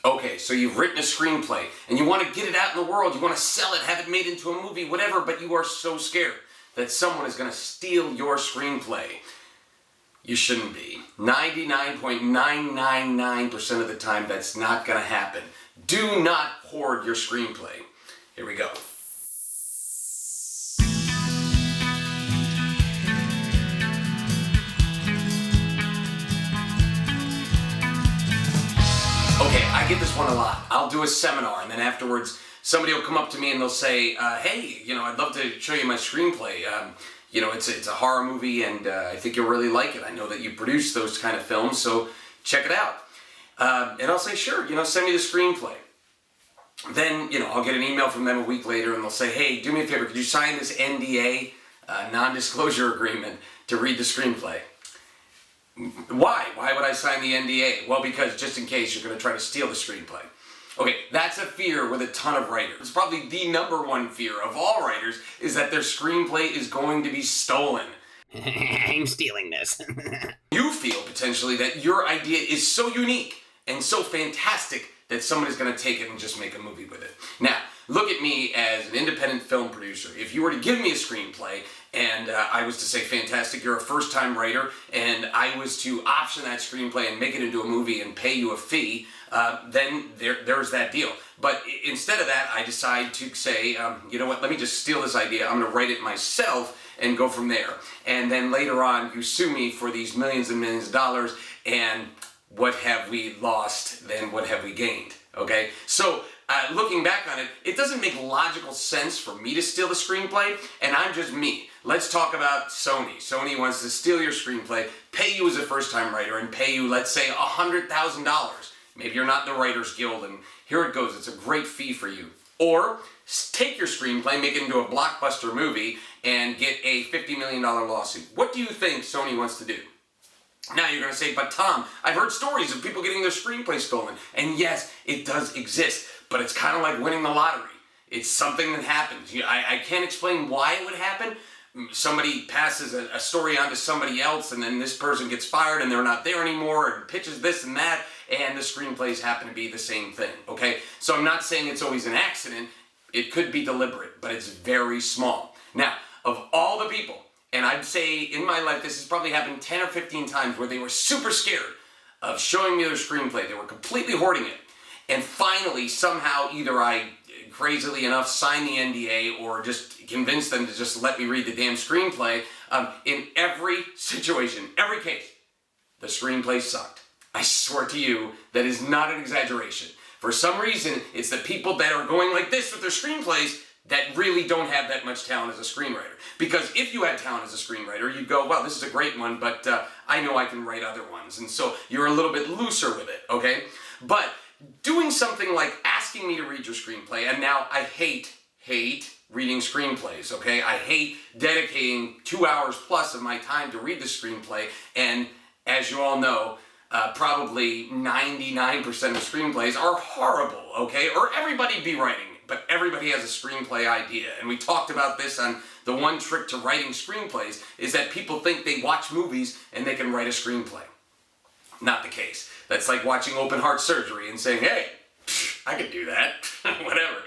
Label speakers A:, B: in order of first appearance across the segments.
A: Okay, so you've written a screenplay and you want to get it out in the world, you want to sell it, have it made into a movie, whatever, but you are so scared that someone is going to steal your screenplay. You shouldn't be. 99.999% of the time, that's not going to happen. Do not hoard your screenplay. Here we go. Okay, I get this one a lot. I'll do a seminar and then afterwards somebody will come up to me and they'll say, hey, I'd love to show you my screenplay. It's a horror movie and I think you'll really like it. I know that you produce those kind of films, so check it out. And I'll say, sure, send me the screenplay. Then, I'll get an email from them a week later and they'll say, hey, do me a favor, could you sign this NDA, non-disclosure agreement, to read the screenplay? Why? Why would I sign the NDA? Well, because just in case you're going to try to steal the screenplay. Okay, that's a fear with a ton of writers. It's probably the number one fear of all writers is that their screenplay is going to be stolen.
B: I'm stealing this.
A: You feel potentially that your idea is so unique and so fantastic that somebody's going to take it and just make a movie with it. Now, look at me as an independent film producer. If you were to give me a screenplay and I was to say, fantastic, you're a first-time writer, and I was to option that screenplay and make it into a movie and pay you a fee, then there's that deal. But instead of that, I decide to say, you know what, let me just steal this idea. I'm going to write it myself and go from there. And then later on, you sue me for these millions and millions of dollars, and what have we lost, then what have we gained, okay? So, looking back on it, it doesn't make logical sense for me to steal the screenplay, and I'm just me. Let's talk about Sony. Sony wants to steal your screenplay, pay you as a first-time writer, and pay you, let's say, $100,000. Maybe you're not in the Writers Guild, and here it goes. It's a great fee for you. Or take your screenplay, make it into a blockbuster movie, and get a $50 million lawsuit. What do you think Sony wants to do? Now you're going to say, but Tom, I've heard stories of people getting their screenplay stolen. And yes, it does exist, but it's kind of like winning the lottery. It's something that happens. I can't explain why it would happen. Somebody passes a story on to somebody else, and then this person gets fired and they're not there anymore and pitches this and that, and the screenplays happen to be the same thing, okay? So I'm not saying it's always an accident. It could be deliberate, but it's very small. Now, of all the people, and I'd say in my life this has probably happened 10 or 15 times where they were super scared of showing me their screenplay. They were completely hoarding it. And finally, somehow, either I crazily enough signed the NDA or just convinced them to just let me read the damn screenplay. In every situation, every case, the screenplay sucked. I swear to you, that is not an exaggeration. For some reason, it's the people that are going like this with their screenplays that really don't have that much talent as a screenwriter. Because if you had talent as a screenwriter, you'd go, well, this is a great one, but I know I can write other ones. And so you're a little bit looser with it, okay? But doing something like asking me to read your screenplay, and now I hate reading screenplays, okay? I hate dedicating 2 hours plus of my time to read the screenplay, and as you all know, probably 99% of screenplays are horrible, okay? Or everybody'd be writing, but everybody has a screenplay idea. And we talked about this on the one trick to writing screenplays, is that people think they watch movies and they can write a screenplay. Not the case. That's like watching Open Heart Surgery and saying, hey, I can do that, whatever.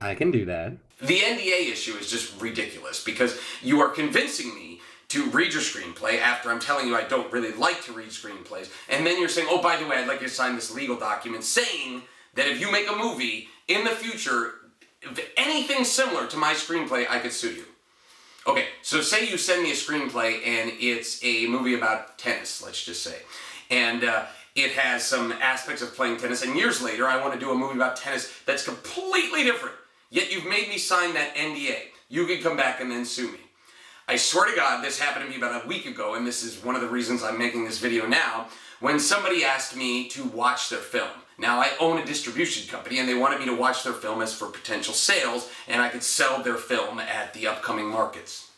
B: I can do that.
A: The NDA issue is just ridiculous because you are convincing me to read your screenplay after I'm telling you I don't really like to read screenplays, and then you're saying, oh, by the way, I'd like you to sign this legal document saying that if you make a movie in the future, if anything similar to my screenplay, I could sue you. Okay, so say you send me a screenplay and it's a movie about tennis, let's just say, and it has some aspects of playing tennis, and years later I want to do a movie about tennis that's completely different, yet you've made me sign that NDA. You could come back and then sue me. I swear to God, this happened to me about a week ago, and this is one of the reasons I'm making this video now, when somebody asked me to watch their film. Now, I own a distribution company, and they wanted me to watch their film as for potential sales, and I could sell their film at the upcoming markets.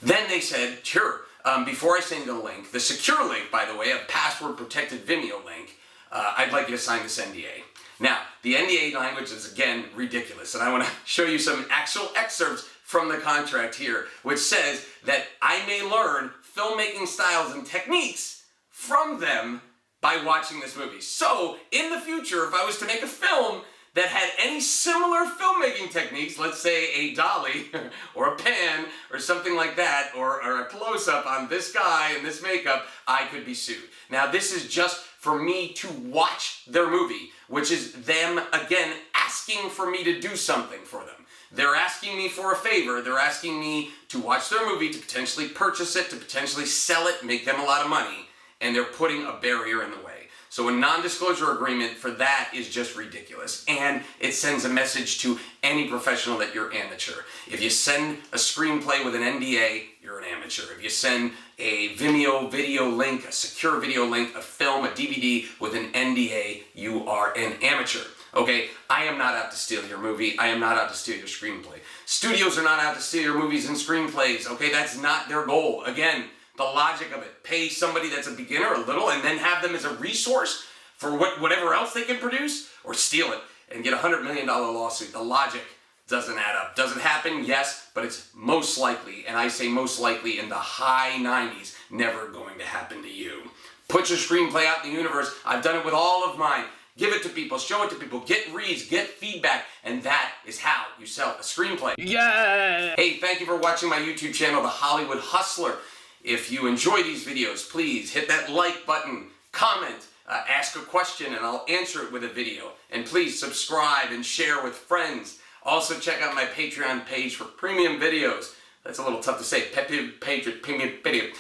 A: Then they said, sure, before I send you the link, the secure link, by the way, a password-protected Vimeo link, I'd like you to sign this NDA. Now, the NDA language is, again, ridiculous, and I want to show you some actual excerpts from the contract here, which says that I may learn filmmaking styles and techniques from them by watching this movie. So, in the future, if I was to make a film that had any similar filmmaking techniques, let's say a dolly or a pan or something like that, or a close-up on this guy and this makeup, I could be sued. Now, this is just for me to watch their movie, which is them, again, asking for me to do something for them. They're asking me for a favor. They're asking me to watch their movie, to potentially purchase it, to potentially sell it, make them a lot of money, and they're putting a barrier in the way. So a non-disclosure agreement for that is just ridiculous. And it sends a message to any professional that you're amateur. If you send a screenplay with an NDA, you're an amateur. If you send a Vimeo video link, a secure video link, a film, a DVD with an NDA, you are an amateur. Okay, I am not out to steal your movie. I am not out to steal your screenplay. Studios are not out to steal your movies and screenplays. Okay, that's not their goal. Again, the logic of it. Pay somebody that's a beginner a little and then have them as a resource for whatever else they can produce, or steal it and get a $100 million lawsuit. The logic doesn't add up. Does it happen? Yes, but it's most likely, and I say most likely in the high 90s, never going to happen to you. Put your screenplay out in the universe. I've done it with all of mine. Give it to people, show it to people, get reads, get feedback, and that is how you sell a screenplay.
B: Yeah!
A: Hey, thank you for watching my YouTube channel, The Hollywood Hustler. If you enjoy these videos, please hit that like button, comment, ask a question, and I'll answer it with a video. And please subscribe and share with friends. Also check out my Patreon page for premium videos. That's a little tough to say. Premium video.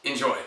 A: Enjoy.